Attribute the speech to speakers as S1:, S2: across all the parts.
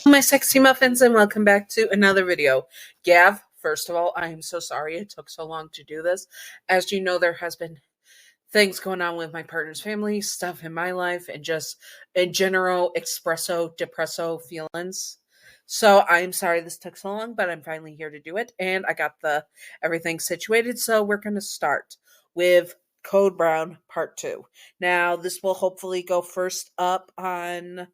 S1: My sexy muffins, and welcome back to another video. Gav, first of all, I am so sorry it took so long to do this. As you know, there has been things going on with my partner's family, stuff in my life, and just in general espresso depresso feelings. So I'm sorry this took so long, but I'm finally here to do it, and I got the everything situated. So we're gonna start with Code Brown Part 2. Now this will hopefully go first up on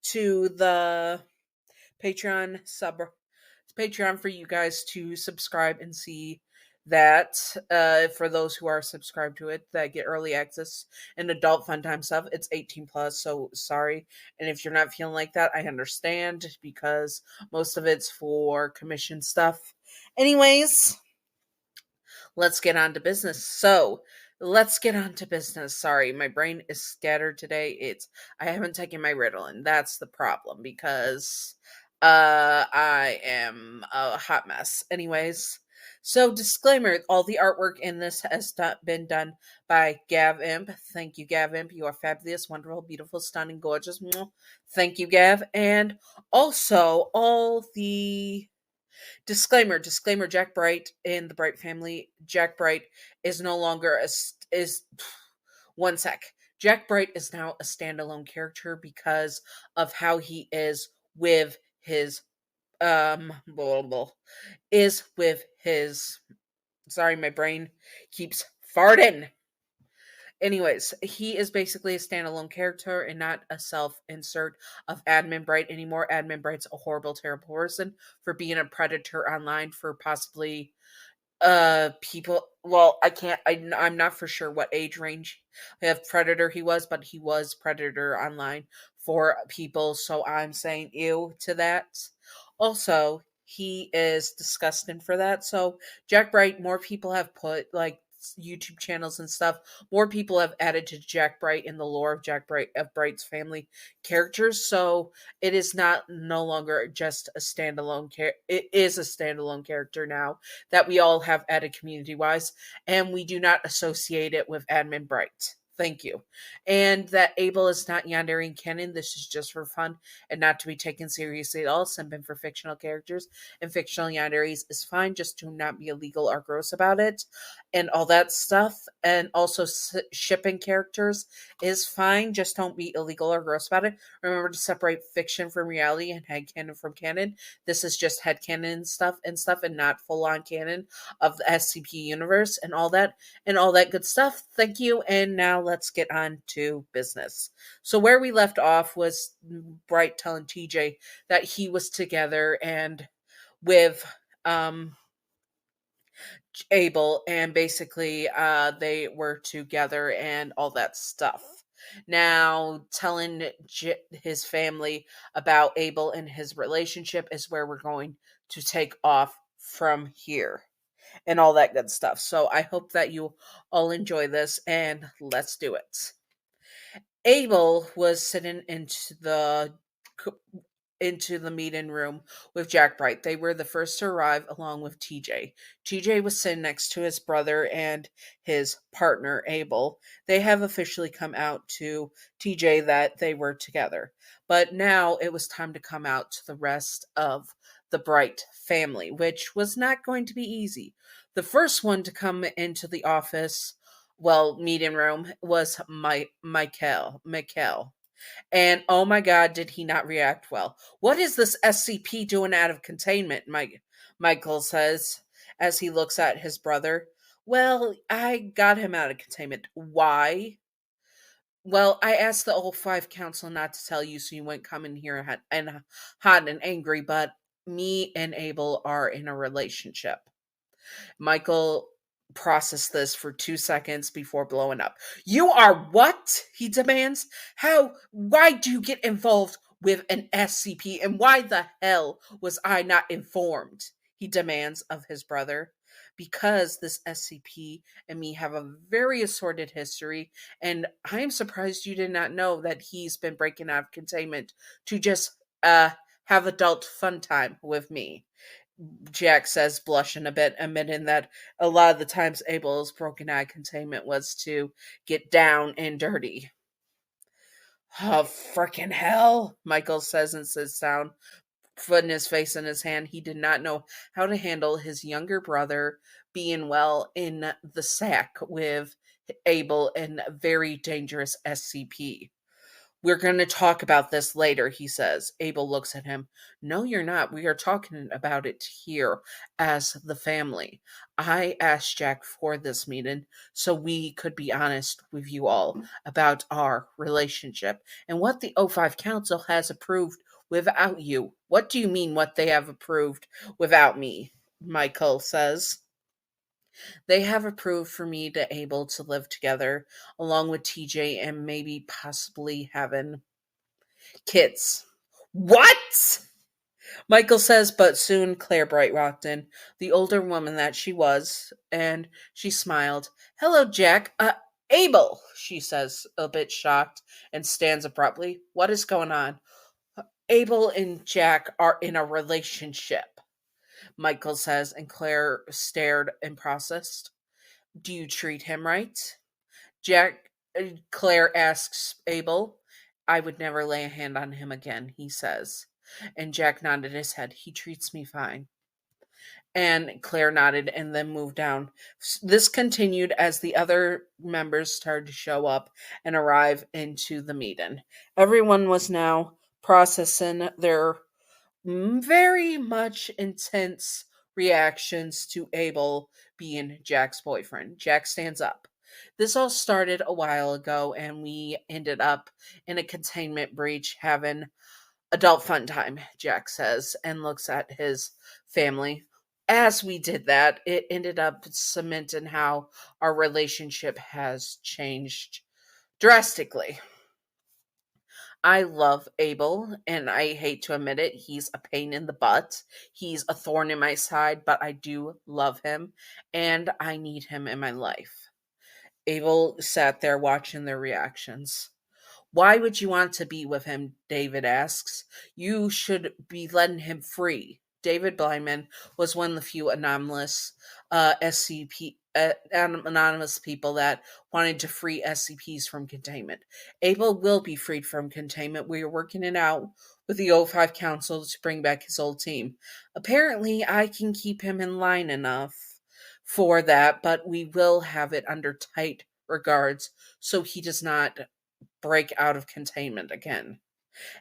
S1: to the Patreon sub Patreon for you guys to subscribe and see that for those who are subscribed to it that get early access and adult fun time stuff. It's 18 plus, so sorry. And if you're not feeling like that, I understand because most of it's for commission stuff. Anyways, let's get on to business. Let's get on to business. Sorry, my brain is scattered today. I haven't taken my Ritalin. That's the problem because I am a hot mess. Anyways, so disclaimer, all the artwork in this has been done by Gav Imp. Thank you, Gav Imp. You are fabulous, wonderful, beautiful, stunning, gorgeous. Thank you, Gav. And also all the disclaimer, Jack Bright in the Bright family. Jack Bright is no longer is one sec. Jack Bright is now a standalone character because of how he is with his blah, blah, is with his sorry, my brain keeps farting. Anyways, he is basically a standalone character and not a self-insert of Admin Bright anymore. Admin Bright's a horrible, terrible person for being a predator online for possibly people. Well, I'm not for sure what age range of predator he was, but he was predator online for people, so I'm saying ew to that. Also, he is disgusting for that. So Jack Bright, more people have put like YouTube channels and stuff. More people have added to Jack Bright in the lore of Jack Bright of Bright's family characters. So it is not no longer just a standalone it is a standalone character now that we all have added community wise, and we do not associate it with Admin Bright. Thank you. And that Abel is not Yandere canon. This is just for fun and not to be taken seriously at all. Simping for fictional characters and fictional Yanderes is fine. Just do not be illegal or gross about it and all that stuff. And also shipping characters is fine. Just don't be illegal or gross about it. Remember to separate fiction from reality and headcanon from canon. This is just headcanon stuff and not full-on canon of the SCP universe and all that good stuff. Thank you. And now let's get on to business. So where we left off was Bright telling TJ that he was together and with Abel, and basically they were together and all that stuff. Now, telling his family about Abel and his relationship is where we're going to take off from here and all that good stuff. So I hope that you all enjoy this, and let's do it. Abel was sitting into the meeting room with Jack Bright. They were the first to arrive along with TJ. TJ was sitting next to his brother and his partner, Abel. They have officially come out to TJ that they were together. But now it was time to come out to the rest of the Bright family, which was not going to be easy. The first one to come into the office, meeting room, was Michael. And oh my god, did he not react well. What is this SCP doing out of containment? Michael says as he looks at his brother. Well, I got him out of containment. Why? Well, I asked the O5 council not to tell you, so you wouldn't come in here hot and angry, but me and Abel are in a relationship. Michael processed this for 2 seconds before blowing up. You are what? He demands. Why do you get involved with an SCP, and why the hell was I not informed? He demands of his brother. Because this SCP and me have a very assorted history, and I am surprised you did not know that he's been breaking out of containment to just have adult fun time with me. Jack says, blushing a bit, admitting that a lot of the times Abel's broken out of containment was to get down and dirty. Oh, frickin' hell, Michael says in his sound putting his face in his hand. He did not know how to handle his younger brother being well in the sack with Abel and very dangerous SCP. We're going to talk about this later, he says. Abel looks at him. No, you're not. We are talking about it here as the family. I asked Jack for this meeting so we could be honest with you all about our relationship and what the O5 Council has approved without you. What do you mean, what they have approved without me? Michael says. They have approved for me to able to live together along with TJ and maybe possibly having kids. What? Michael says, but soon Claire Bright walked in, the older woman that she was, and she smiled. Hello, Jack. Abel, she says, a bit shocked, and stands abruptly. What is going on? Abel and Jack are in a relationship, Michael says, and Claire stared and processed. Do you treat him right? Jack Claire asks Abel. I would never lay a hand on him again, he says. And Jack nodded his head. He treats me fine. And Claire nodded and then moved down. This continued as the other members started to show up and arrive into the meeting. Everyone was now processing their very much intense reactions to Abel being Jack's boyfriend. Jack stands up. This all started a while ago, and we ended up in a containment breach having adult fun time, Jack says, and looks at his family. As we did that, it ended up cementing how our relationship has changed drastically. I love Abel, and I hate to admit it, he's a pain in the butt. He's a thorn in my side, but I do love him, and I need him in my life. Abel sat there watching their reactions. Why would you want to be with him? David asks. You should be letting him free. David Blindman was one of the few anonymous people that wanted to free SCPs from containment. Abel will be freed from containment. We are working it out with the O5 Council to bring back his old team. Apparently, I can keep him in line enough for that, but we will have it under tight regards so he does not break out of containment again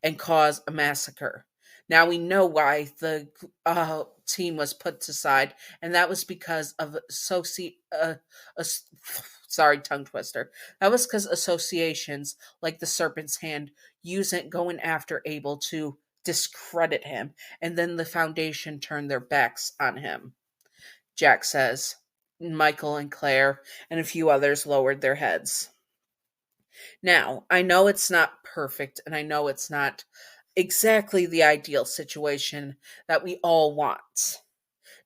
S1: and cause a massacre. Now we know why the team was put aside, and that was because of sorry, tongue twister. That was because associations like the Serpent's Hand use it going after Abel to discredit him, and then the Foundation turned their backs on him. Jack says. Michael and Claire and a few others lowered their heads. Now, I know it's not perfect, and I know it's not exactly the ideal situation that we all want,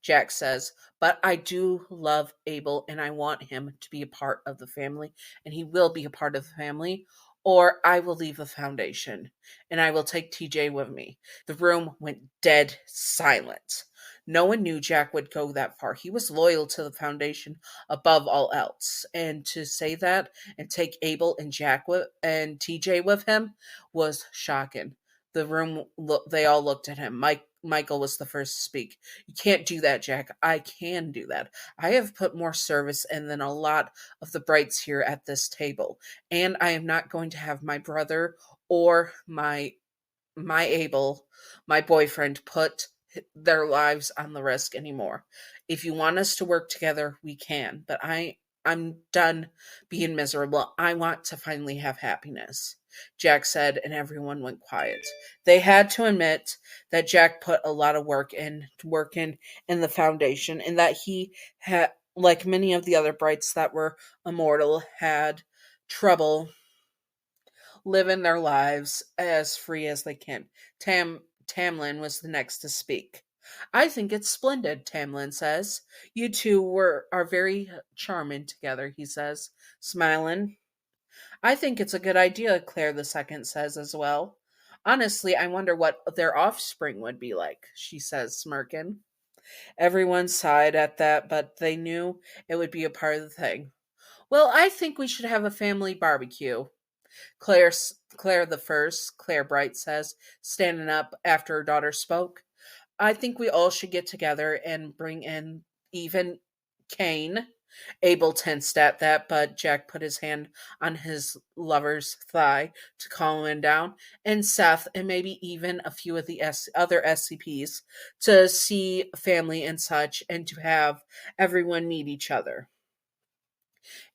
S1: Jack says, but I do love Abel and I want him to be a part of the family, and he will be a part of the family, or I will leave the Foundation and I will take TJ with me. The room went dead silent. No one knew Jack would go that far. He was loyal to the Foundation above all else. And to say that and take Abel and and TJ with him was shocking. The room, they all looked at him. Michael was the first to speak. You can't do that, Jack. I can do that. I have put more service in than a lot of the Brights here at this table. And I am not going to have my brother or my Abel, my boyfriend, put their lives on the risk anymore. If you want us to work together, we can. But I'm done being miserable. I want to finally have happiness, Jack said, and everyone went quiet. They had to admit that Jack put a lot of work in working in the Foundation, and that he had, like many of the other Brights that were immortal, had trouble living their lives as free as they can. Tamlin was the next to speak. I think it's splendid, Tamlin says. You two are very charming together, he says, smiling. I think it's a good idea, Claire the Second says as well. Honestly, I wonder what their offspring would be like, she says, smirking. Everyone sighed at that, but they knew it would be a part of the thing. Well, I think we should have a family barbecue. Claire the first, Claire Bright says, standing up after her daughter spoke. I think we all should get together and bring in even Kane. Abel tensed at that, but Jack put his hand on his lover's thigh to calm him down, and Seth, and maybe even a few of the other SCPs, to see family and such, and to have everyone meet each other.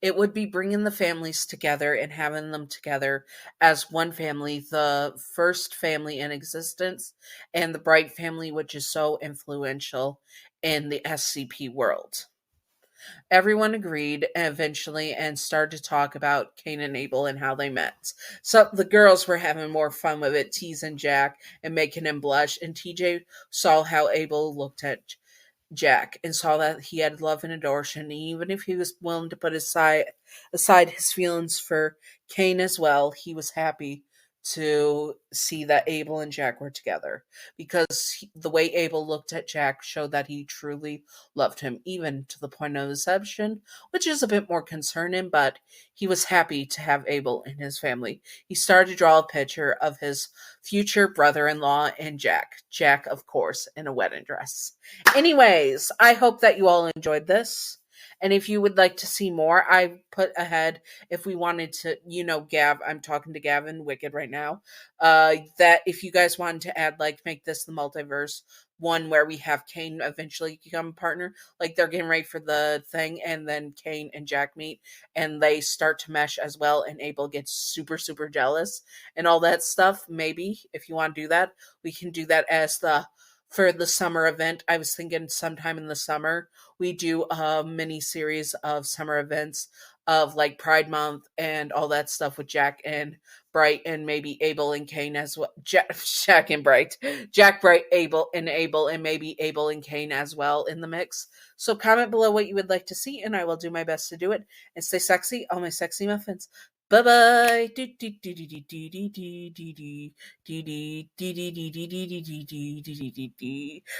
S1: It would be bringing the families together and having them together as one family, the first family in existence, and the Bright family, which is so influential in the SCP world. Everyone agreed eventually and started to talk about Cain and Abel and how they met. So the girls were having more fun with it, teasing Jack and making him blush, and TJ saw how Abel looked at Jack and saw that he had love and adoration, and even if he was willing to put aside his feelings for Cain as well, he was happy to see that Abel and Jack were together because the way Abel looked at Jack showed that he truly loved him, even to the point of deception, which is a bit more concerning, but he was happy to have Abel in his family. He started to draw a picture of his future brother in law and Jack. Jack, of course, in a wedding dress. Anyways, I hope that you all enjoyed this. And if you would like to see more, I put ahead if we wanted to, Gav, I'm talking to Gavin Wicked right now. That if you guys wanted to add, like, make this the multiverse one where we have Kane eventually become a partner, like they're getting ready for the thing, and then Kane and Jack meet and they start to mesh as well, and Abel gets super, super jealous and all that stuff. Maybe if you want to do that, we can do that as for the summer event. I was thinking sometime in the summer we do a mini series of summer events of like Pride Month and all that stuff with Jack and Bright, and maybe Abel and Kane as well. Jack and Bright. Jack, Bright, Abel, and maybe Abel and Kane as well in the mix. So comment below what you would like to see, and I will do my best to do it. And stay sexy, all my sexy muffins. Bye bye.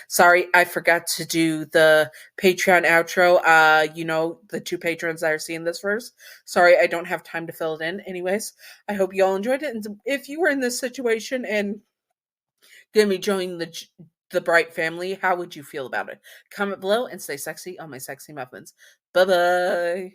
S1: Sorry, I forgot to do the Patreon outro. The two patrons that are seeing this first. Sorry, I don't have time to fill it in. Anyways, I hope you all enjoyed it. And if you were in this situation and gonna be joining the Bright family, how would you feel about it? Comment below and stay sexy on my sexy muffins. Bye bye.